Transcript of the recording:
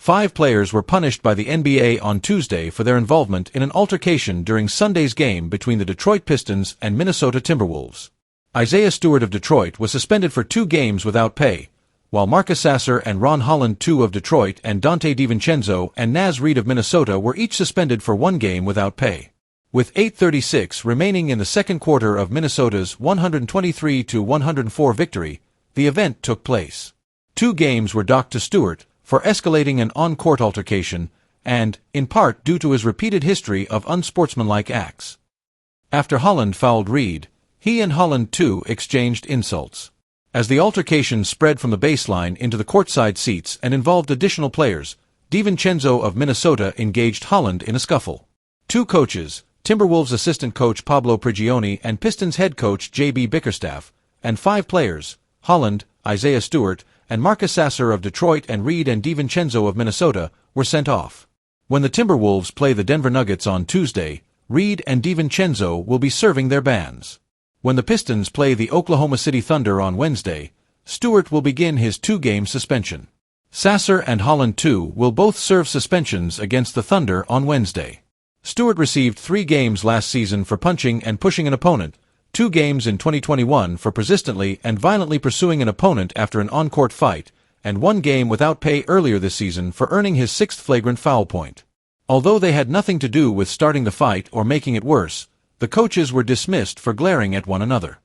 5 players were punished by the NBA on Tuesday for their involvement in an altercation during Sunday's game between the Detroit Pistons and Minnesota Timberwolves. Isaiah Stewart of Detroit was suspended for 2 games without pay, while Marcus Sasser and Ron Holland II of Detroit and Donte DiVincenzo and Naz Reid of Minnesota were each suspended for 1 game without pay. With 8:36 remaining in the second quarter of Minnesota's 123-104 victory, the event took place. 2 games were docked to Stewart for escalating an on-court altercation and, in part due to his repeated history of unsportsmanlike acts. After Holland fouled Reid, he and Holland too exchanged insults. As the altercation spread from the baseline into the courtside seats and involved additional players, DiVincenzo of Minnesota engaged Holland in a scuffle. 2 coaches, Timberwolves assistant coach Pablo Prigioni and Pistons head coach J.B. Bickerstaff, and 5 players, Holland, Isaiah Stewart, and Marcus Sasser of Detroit and Reid and DiVincenzo of Minnesota, were sent off. When the Timberwolves play the Denver Nuggets on Tuesday, Reid and DiVincenzo will be serving their bans. When the Pistons play the Oklahoma City Thunder on Wednesday, Stewart will begin his 2-game suspension. Sasser and Holland too will both serve suspensions against the Thunder on Wednesday. Stewart received 3 games last season for punching and pushing an opponent, 2 games in 2021 for persistently and violently pursuing an opponent after an on-court fight, and 1 game without pay earlier this season for earning his 6th flagrant foul point. Although they had nothing to do with starting the fight or making it worse, the coaches were dismissed for glaring at one another.